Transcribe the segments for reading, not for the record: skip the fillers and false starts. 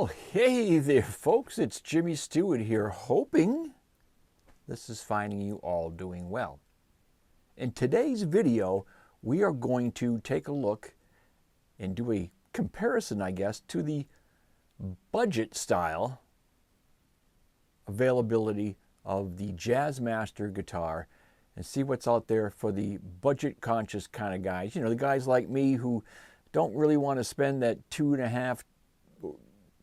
Well, hey there, folks. It's Jimmy Stewart here, hoping this is finding you all doing well. In today's video, we are going to take a look and do a comparison, I guess, to the budget style availability of the Jazzmaster guitar and see what's out there for the budget conscious kind of guys. You know, the guys like me who don't really want to spend that $2.5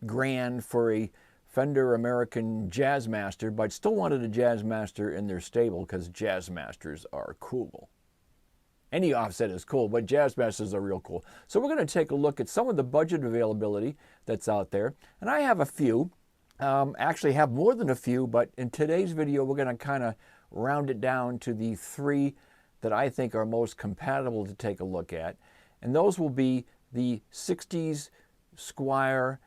grand for a Fender American Jazzmaster, but still wanted a Jazzmaster in their stable because Jazzmasters are cool. Any offset is cool, but Jazzmasters are real cool. So we're going to take a look at some of the budget availability that's out there. And I have a few, actually have more than a few, but in today's video we're going to kind of round it down to the three that I think are most compatible to take a look at. And those will be the 60s Squier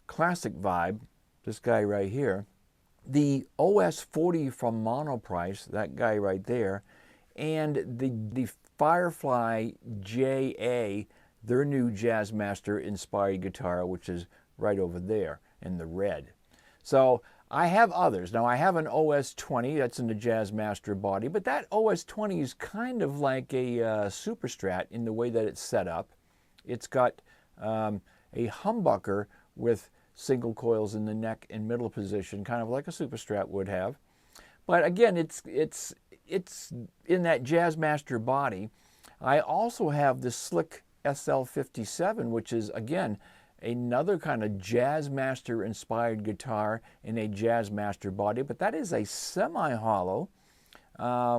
Classic Vibe, this guy right here, the OS40 from Monoprice, that guy right there, and the Firefly JA, their new Jazzmaster inspired guitar, which is right over there in the red. So I have others. Now I have an OS20 that's in the Jazzmaster body, but that OS20 is kind of like a Super Strat in the way that it's set up. It's got a humbucker with single coils in the neck and middle position, kind of like a Super Strat would have. But again, it's in that Jazzmaster body. I also have the Slick SL57, which is, again, another kind of Jazzmaster inspired guitar in a Jazzmaster body, but that is a semi-hollow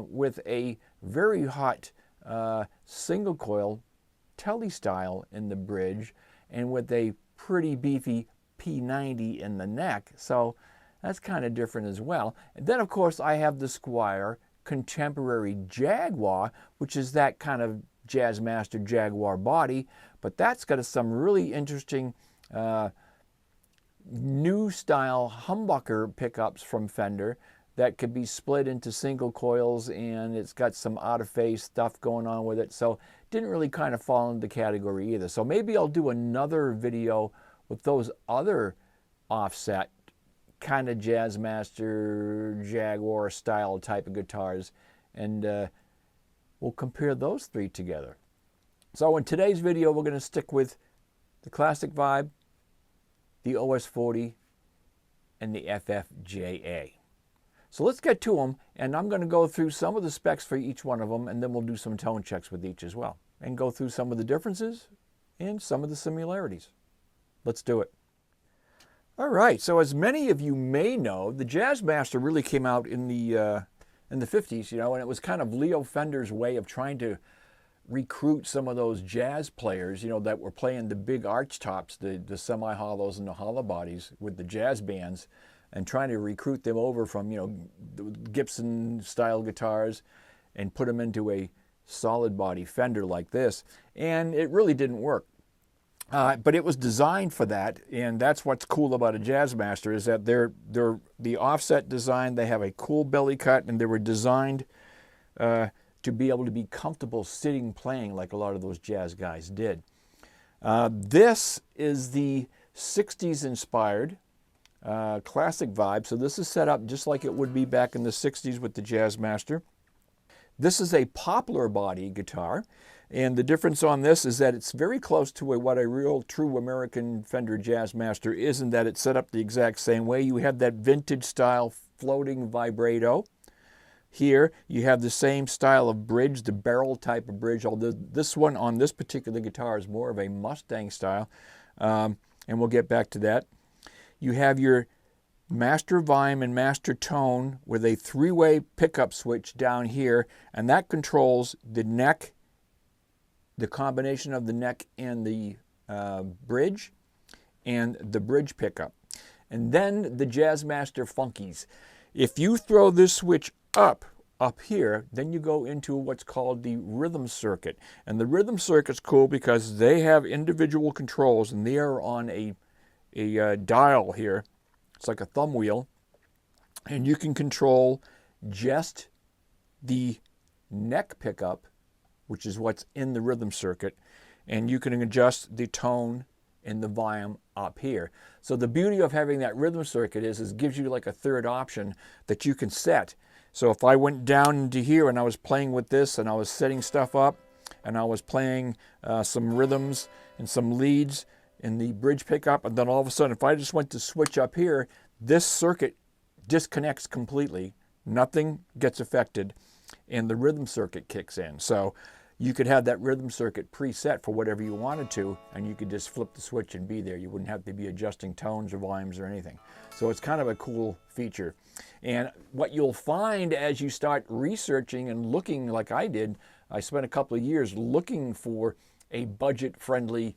with a very hot single coil telly style in the bridge and with a pretty beefy P90 in the neck. So that's kind of different as well. And then of course I have the Squier Contemporary Jaguar, which is that kind of Jazzmaster Jaguar body, but that's got some really interesting new style humbucker pickups from Fender that could be split into single coils, and it's got some out of phase stuff going on with it. So didn't really kind of fall into the category either. So maybe I'll do another video with those other offset kind of Jazzmaster Jaguar style type of guitars, and we'll compare those three together. So in today's video we're going to stick with the Classic Vibe, the OS40, and the FFJA. So let's get to them, and I'm going to go through some of the specs for each one of them, and then we'll do some tone checks with each as well, and go through some of the differences and some of the similarities. Let's do it. All right, so as many of you may know, the Jazzmaster really came out in the 50s, you know, and it was kind of Leo Fender's way of trying to recruit some of those jazz players, you know, that were playing the big arch tops, the semi-hollows and the hollow bodies with the jazz bands, and trying to recruit them over from, you know, the Gibson style guitars and put them into a solid body Fender like this. And it really didn't work. But it was designed for that, and that's what's cool about a Jazzmaster, is that they're the offset design. They have a cool belly cut, and they were designed to be able to be comfortable sitting playing like a lot of those jazz guys did. This is the 60s inspired Classic Vibe. So this is set up just like it would be back in the 60s with the Jazzmaster. This is a poplar body guitar, and the difference on this is that it's very close to what a real true American Fender Jazzmaster is, in that it's set up the exact same way. You have that vintage style floating vibrato. Here you have the same style of bridge, the barrel type of bridge, although this one on this particular guitar is more of a Mustang style, and we'll get back to that. You have your Master Volume and Master Tone with a three-way pickup switch down here, and that controls the neck, the combination of the neck and the bridge, and the bridge pickup. And then the Jazzmaster Funkies. If you throw this switch up here, then you go into what's called the rhythm circuit. And the rhythm circuit's cool because they have individual controls, and they are on a dial here. It's like a thumb wheel, and you can control just the neck pickup, which is what's in the rhythm circuit, and you can adjust the tone and the volume up here. So the beauty of having that rhythm circuit is it gives you like a third option that you can set. So if I went down into here and I was playing with this and I was setting stuff up and I was playing some rhythms and some leads in the bridge pickup, and then all of a sudden if I just went to switch up here, this circuit disconnects completely, nothing gets affected, and the rhythm circuit kicks in. So you could have that rhythm circuit preset for whatever you wanted to, and you could just flip the switch and be there. You wouldn't have to be adjusting tones or volumes or anything. So it's kind of a cool feature. And what you'll find as you start researching and looking like I did, I spent a couple of years looking for a budget-friendly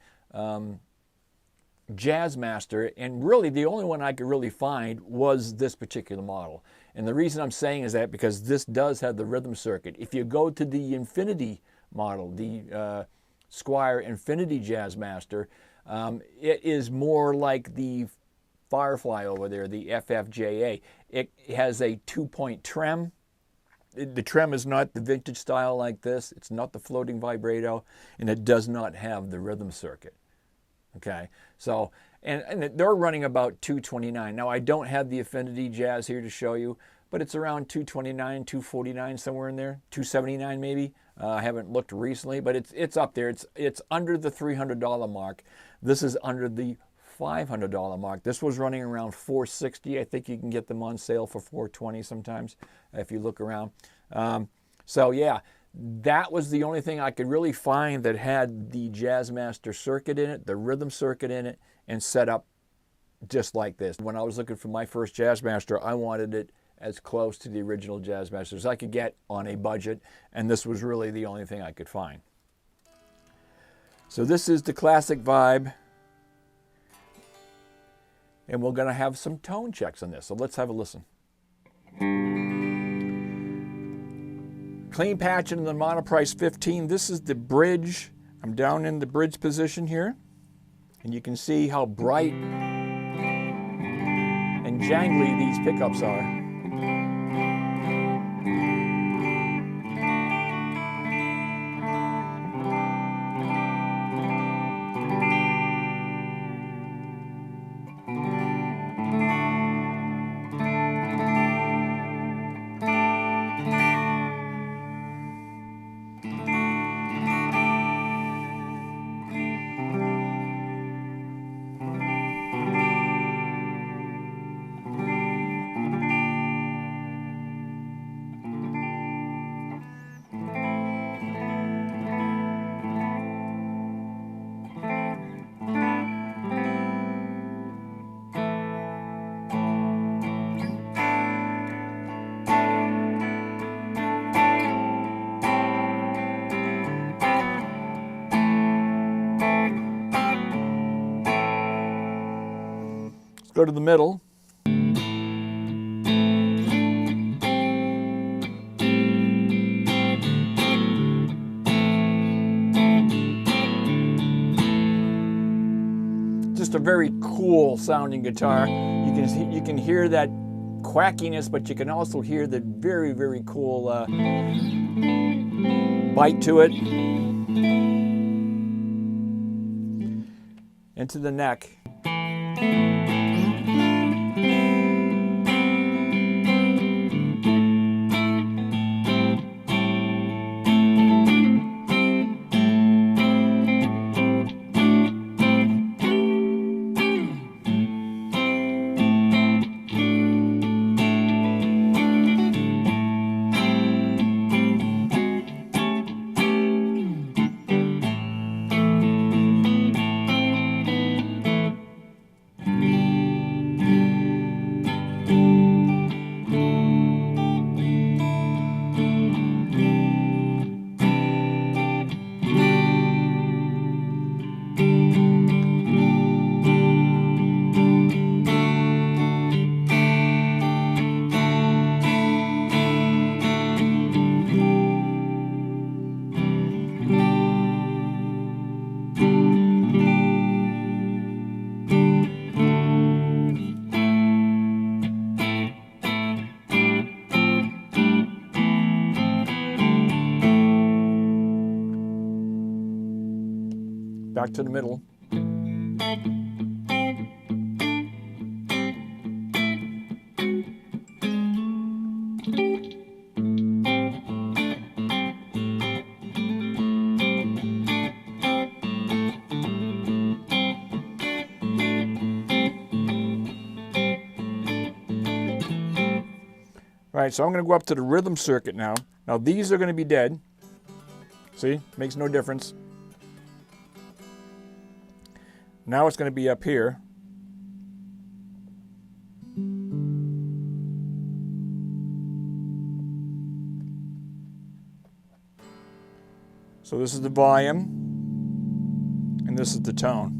Jazzmaster, and really the only one I could really find was this particular model. And the reason I'm saying is that because this does have the rhythm circuit. If you go to the Infinity model, the Squier Infinity Jazzmaster, it is more like the Firefly over there, the FFJA. It has a 2-point trem. The trem is not the vintage style like this. It's not the floating vibrato, and it does not have the rhythm circuit. Okay, so, and they're running about $229. Now, I don't have the Infinity Jazz here to show you, but it's around $229, $249, somewhere in there, $279 maybe. I haven't looked recently, but it's up there. It's under the $300 mark. This is under the $500 mark. This was running around $460. I think you can get them on sale for $420 sometimes if you look around. So yeah, that was the only thing I could really find that had the Jazzmaster circuit in it, the rhythm circuit in it, and set up just like this. When I was looking for my first Jazzmaster, I wanted it as close to the original Jazzmaster as I could get on a budget, and this was really the only thing I could find. So this is the classic vibe, and we're going to have some tone checks on this. So let's have a listen. Clean patching in the Monoprice 15. This is the bridge. I'm down in the bridge position here, and you can see how bright and jangly these pickups are. Go to the middle. Just a very cool sounding guitar. You can hear that quackiness, but you can also hear the very, very cool bite to it. Into the neck. Back to the middle. All right, so I'm going to go up to the rhythm circuit now. Now these are going to be dead. See, makes no difference. Now it's going to be up here. So this is the volume, and this is the tone.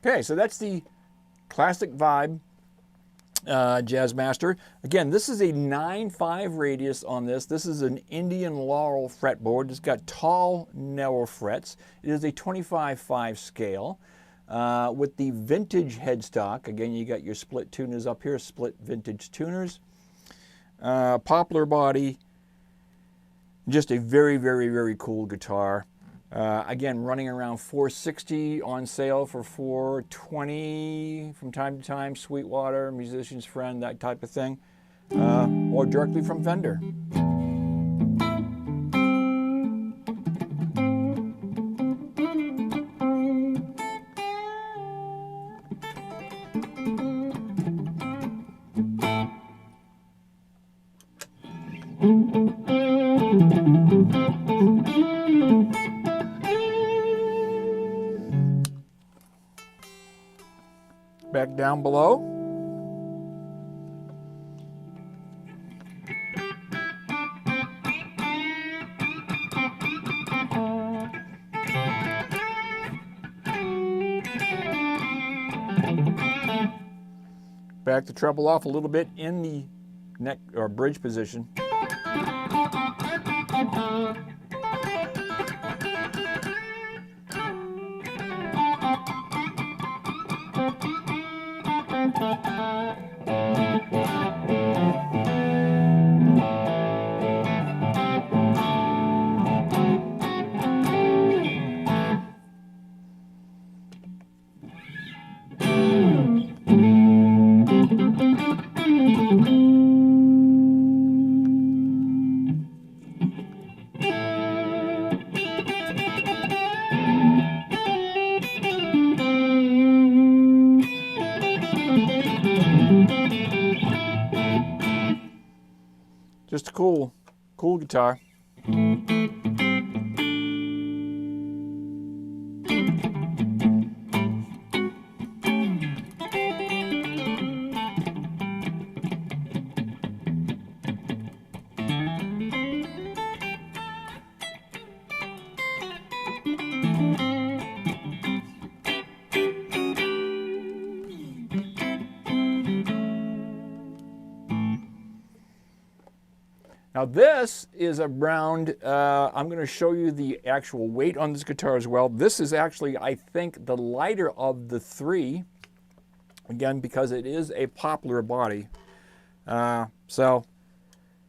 Okay, so that's the classic vibe Jazzmaster. Again, this is a 9/5 radius on this. This is an Indian laurel fretboard. It's got tall, narrow frets. It is a 25/5 scale with the vintage headstock. Again, you got your split tuners up here, split vintage tuners. Poplar body. Just a very, very, very cool guitar. Again, running around $460, on sale for $420 from time to time, Sweetwater, Musician's Friend, that type of thing, or directly from Fender. Back down below. Back the treble off a little bit in the neck or bridge position. Just a cool guitar. Now this is a round, I'm going to show you the actual weight on this guitar as well. This is actually, I think, the lighter of the three, again, because it is a poplar body. So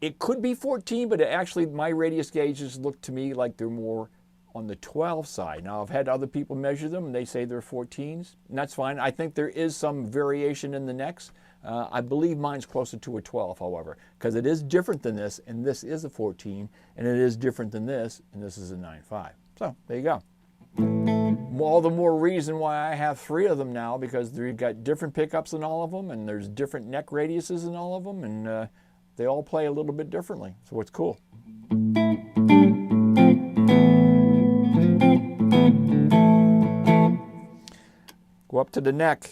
It could be 14, but actually my radius gauges look to me like they're more on the 12 side. Now, I've had other people measure them and they say they're 14s, and that's fine. I think there is some variation in the necks. I believe mine's closer to a 12, however, because it is different than this, and this is a 14, and it is different than this, and this is a 9.5. So there you go. All the more reason why I have 3 of them now, because they've got different pickups in all of them, and there's different neck radiuses in all of them, and they all play a little bit differently, so it's cool. Go up to the neck.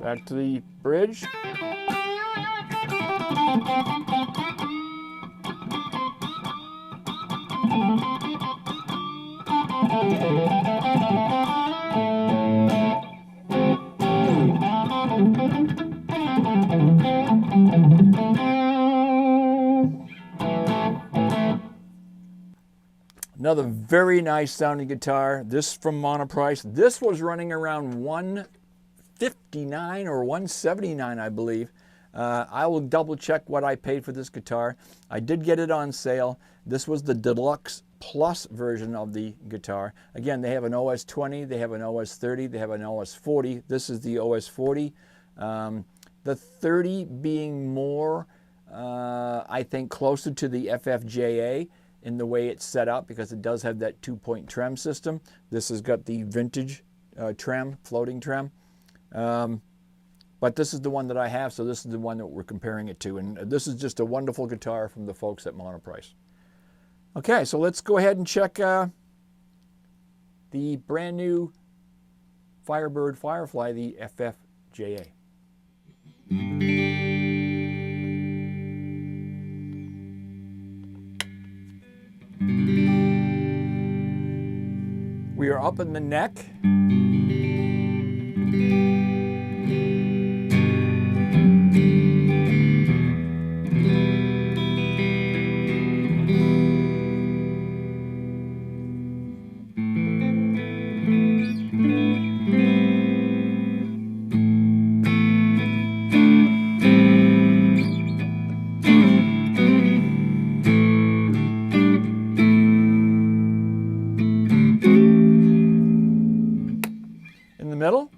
Back to the bridge. Another very nice sounding guitar. This from Monoprice. This was running around $159 or $179, I believe. I will double check what I paid for this guitar. I did get it on sale. This was the Deluxe Plus version of the guitar. Again, they have an OS 20, they have an OS 30, they have an OS 40. This is the OS 40. The 30 being more, I think, closer to the FFJA in the way it's set up, because it does have that 2-point trem system. This has got the vintage trem, floating trem. But this is the one that I have, so this is the one that we're comparing it to. And this is just a wonderful guitar from the folks at Monoprice. Okay, so let's go ahead and check the brand new Firebird Firefly, the FFJA. We are up in the neck. In the middle.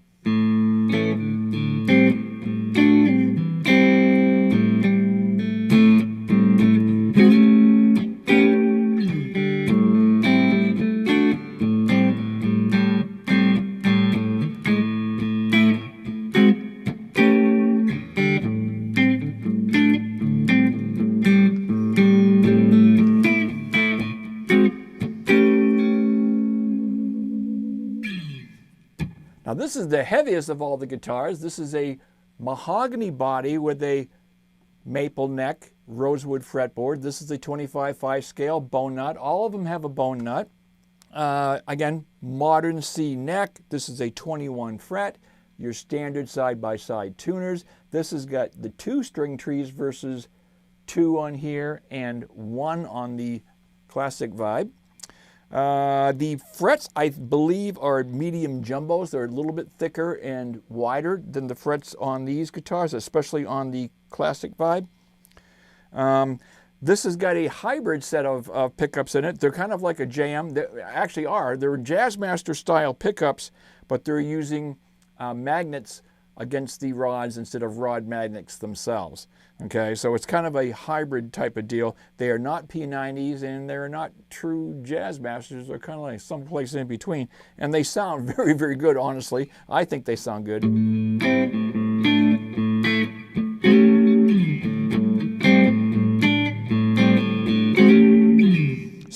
Now this is the heaviest of all the guitars. This is a mahogany body with a maple neck, rosewood fretboard. This is a 25/5 scale bone nut. All of them have a bone nut. Again, modern C neck. This is a 21 fret. Your standard side-by-side tuners. This has got the 2 string trees versus 2 on here and 1 on the classic vibe. The frets, I believe, are medium jumbos. They're a little bit thicker and wider than the frets on these guitars, especially on the classic vibe. This has got a hybrid set of pickups in it. They're kind of like a JM. They actually are. They're Jazzmaster style pickups, but they're using magnets against the rods instead of rod magnets themselves. Okay, so it's kind of a hybrid type of deal. They are not P90s and they're not true Jazzmasters. They're kind of like someplace in between. And they sound very, very good, honestly. I think they sound good.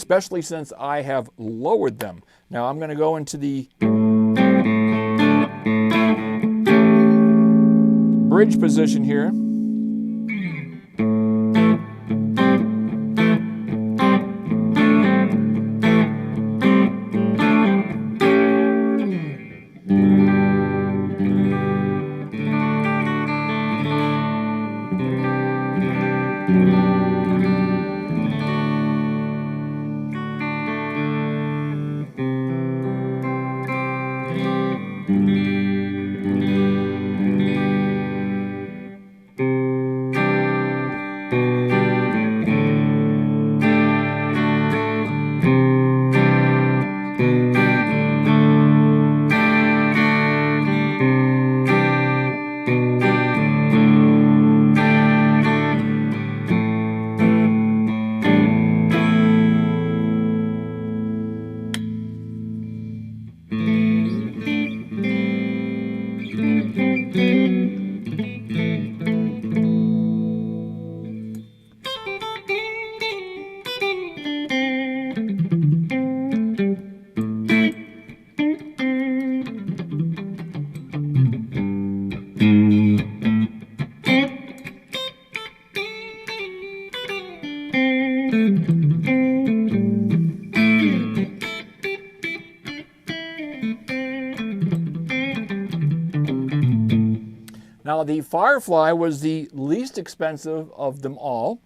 especially since I have lowered them. Now I'm going to go into the bridge position here. Now the Firefly was the least expensive of them all.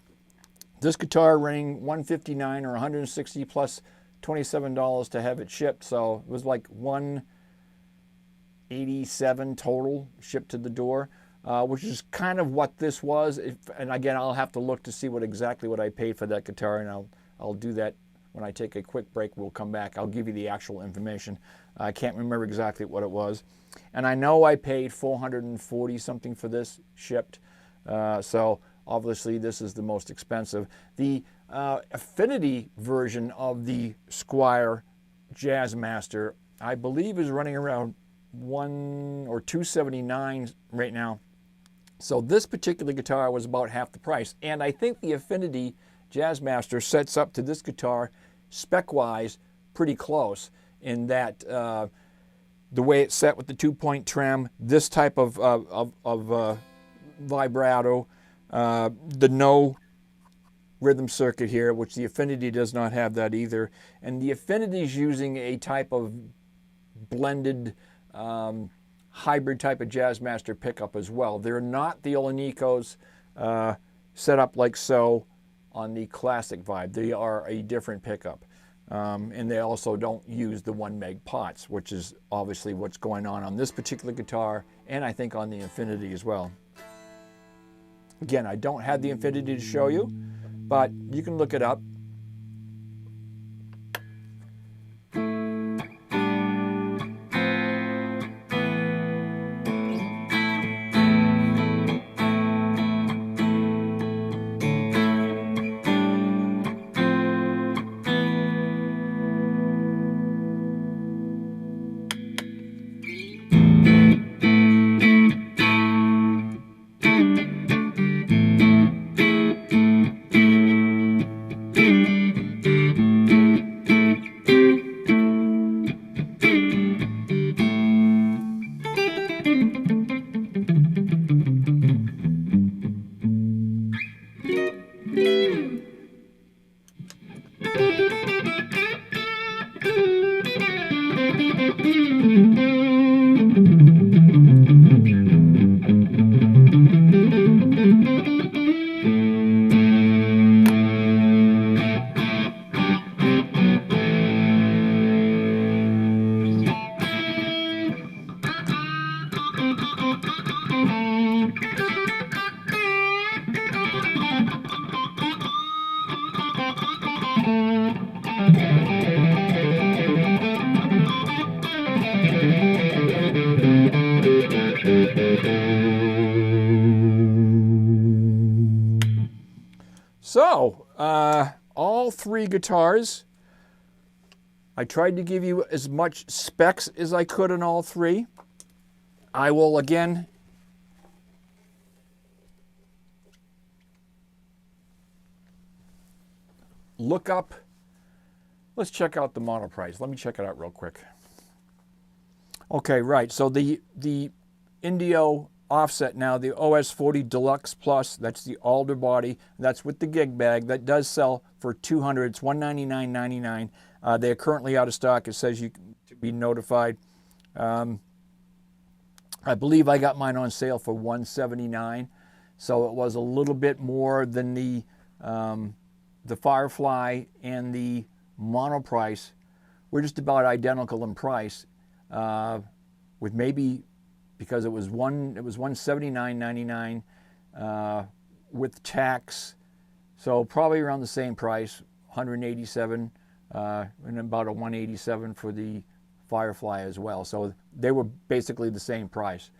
This guitar running $159 or $160 plus $27 to have it shipped, so it was like $187 total shipped to the door, which is kind of what this was. And again, I'll have to look to see exactly what I paid for that guitar, and I'll do that when I take a quick break. We'll come back. I'll give you the actual information. I can't remember exactly what it was. And I know I paid $440 something for this shipped. So obviously this is the most expensive. The Affinity version of the Squier Jazzmaster, I believe, is running around $1 or $279 right now. So this particular guitar was about half the price. And I think the Affinity Jazzmaster sets up to this guitar spec-wise pretty close in that the way it's set with the 2-point trim, this type of vibrato, the no rhythm circuit here, which the Affinity does not have that either. And the Affinity is using a type of blended hybrid type of Jazzmaster pickup as well. They're not the Olenikos set up like so on the classic Vibe. They are a different pickup. And they also don't use the 1 meg pots, which is obviously what's going on this particular guitar, and I think on the Infinity as well. Again, I don't have the Infinity to show you, but you can look it up. So, all three guitars, I tried to give you as much specs as I could on all three. I will again look up let's check out the Monoprice. Let me check it out real quick. Okay, right. So the Indio offset now, the OS40 Deluxe Plus, that's the alder body. That's with the gig bag. That does sell for $200. It's $199.99. They're currently out of stock. It says you can to be notified. I believe I got mine on sale for $179. So it was a little bit more than the Firefly and the Monoprice. We're just about identical in price, with maybe, because it was $179.99 with tax, so probably around the same price, $187, and about a $187 for the Firefly as well. So they were basically the same price.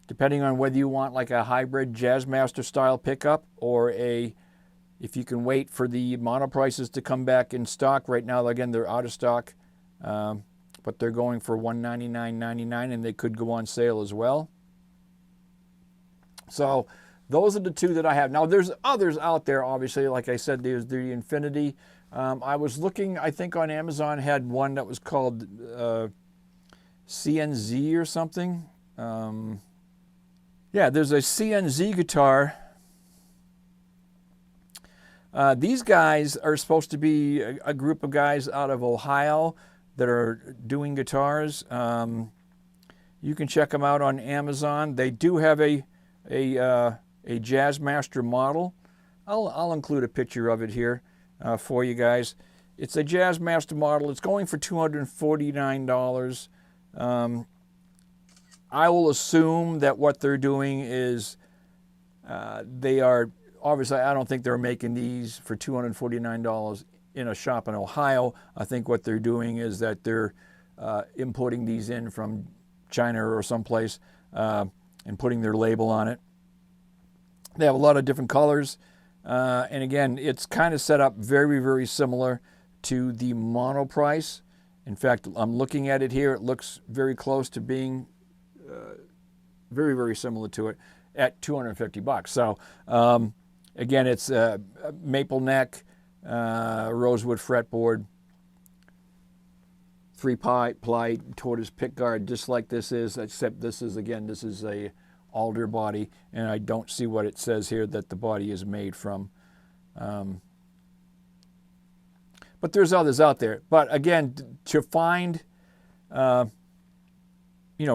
Depending on whether you want like a hybrid Jazzmaster style pickup, or if you can wait for the Monoprices to come back in stock. Right now, again, they're out of stock, but they're going for $199.99, and they could go on sale as well. So those are the two that I have. Now, there's others out there, obviously. Like I said, there's the Infinity. I was looking, I think on Amazon had one that was called CNZ or something. Yeah, there's a CNZ guitar. These guys are supposed to be a group of guys out of Ohio that are doing guitars. You can check them out on Amazon. They do have a Jazzmaster model. I'll include a picture of it here for you guys. It's a Jazzmaster model. It's going for $249. I will assume that what they're doing is they are, obviously, I don't think they're making these for $249 in a shop in Ohio. I think what they're doing is that they're importing these in from China or someplace and putting their label on it. They have a lot of different colors. And again, it's kind of set up very, very similar to the Monoprice. In fact, I'm looking at it here. It looks very close to being very, very similar to it at $250. So again, it's maple neck, rosewood fretboard, 3-ply tortoise pickguard, just like this is, except this is, again, this is a alder body, and I don't see what it says here that the body is made from. But there's others out there. But again, to find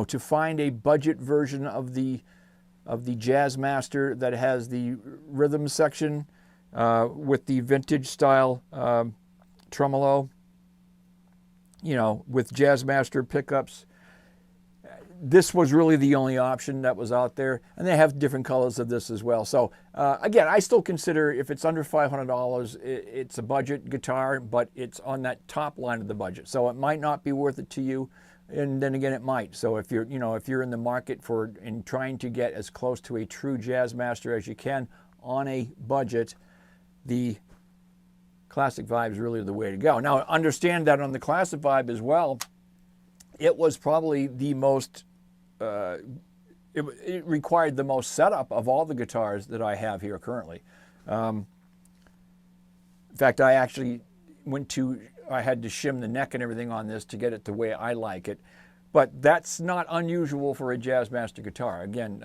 to find a budget version of the Jazzmaster that has the rhythm section with the vintage style tremolo, with Jazzmaster pickups, this was really the only option that was out there. And they have different colors of this as well. So again, I still consider if it's under $500, it's a budget guitar, but it's on that top line of the budget. So it might not be worth it to you. And then again, it might. So if you're, if you're in the market for and trying to get as close to a true Jazzmaster as you can on a budget, the Classic Vibe is really the way to go. Now, understand that on the Classic Vibe as well, it was probably the most, it required the most setup of all the guitars that I have here currently. In fact, I actually I had to shim the neck and everything on this to get it the way I like it. But that's not unusual for a Jazzmaster guitar. Again,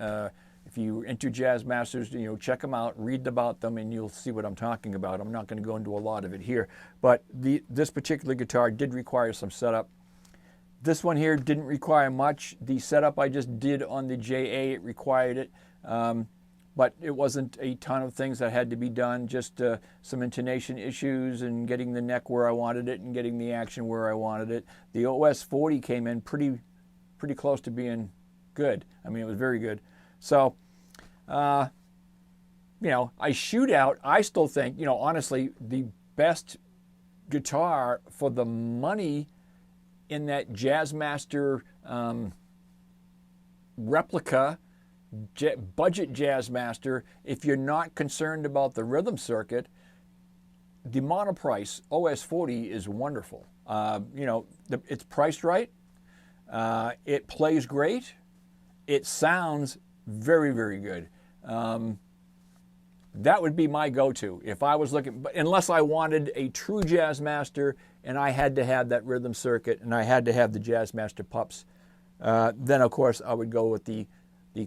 if you're into Jazzmasters, check them out, read about them, and you'll see what I'm talking about. I'm not going to go into a lot of it here. But this particular guitar did require some setup. This one here didn't require much. The setup I just did on the JA, it required it. But it wasn't a ton of things that had to be done, just some intonation issues and getting the neck where I wanted it and getting the action where I wanted it. The OS40 came in pretty close to being good. I mean, it was very good. So, I shoot out, I still think, honestly, the best guitar for the money in that Jazzmaster replica, budget Jazzmaster, if you're not concerned about the rhythm circuit, the Monoprice OS40 is wonderful. It's priced right. It plays great. It sounds very, very good. that would be my go-to if I was looking, but unless I wanted a true Jazzmaster and I had to have that rhythm circuit and I had to have the Jazzmaster pups, then of course I would go with the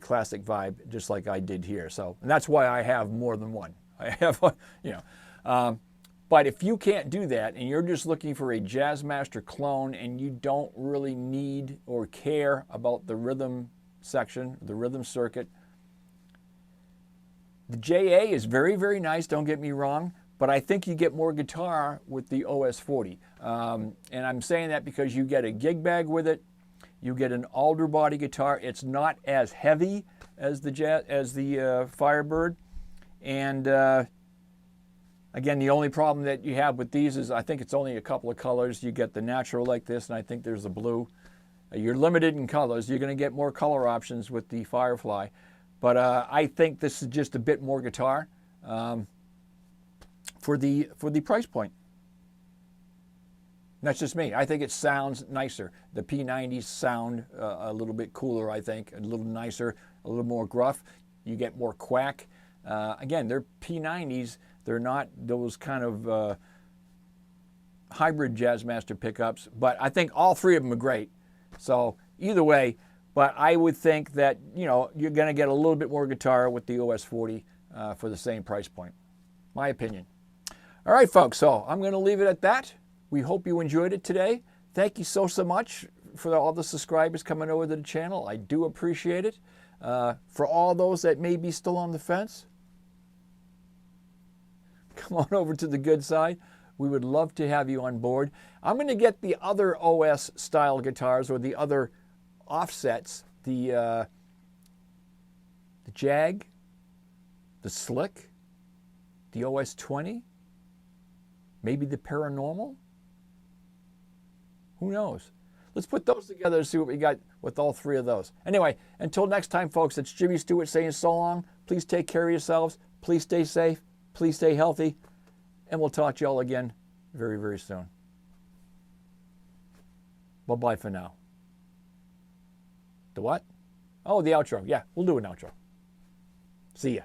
classic vibe, just like I did here. So, and that's why I have more than one. I have, but if you can't do that and you're just looking for a Jazzmaster clone and you don't really need or care about the rhythm section, the rhythm circuit, the JA is very, very nice, don't get me wrong, but I think you get more guitar with the OS40. And I'm saying that because you get a gig bag with it, you get an alder body guitar. It's not as heavy as the Firebird. And again, the only problem that you have with these is I think it's only a couple of colors. You get the natural like this, and I think there's a blue. You're limited in colors. You're going to get more color options with the Firefly. But I think this is just a bit more guitar for the price point. That's just me. I think it sounds nicer. The P90s sound a little bit cooler, I think, a little nicer, a little more gruff. You get more quack. Again, they're P90s. They're not those kind of hybrid Jazzmaster pickups, but I think all three of them are great. So either way, but I would think that, you know, you're going to get a little bit more guitar with the OS40 for the same price point. My opinion. All right, folks, so I'm going to leave it at that. We hope you enjoyed it today. Thank you so much for all the subscribers coming over to the channel. I do appreciate it. For all those that may be still on the fence, come on over to the good side. We would love to have you on board. I'm going to get the other OS style guitars or the other offsets, the Jag, the Slick, the OS20, maybe the Paranormal. Who knows? Let's put those together and see what we got with all three of those. Anyway, until next time, folks, it's Jimmy Stewart saying so long. Please take care of yourselves. Please stay safe. Please stay healthy. And we'll talk to you all again very, very soon. Bye-bye for now. The what? Oh, the outro. Yeah, we'll do an outro. See ya.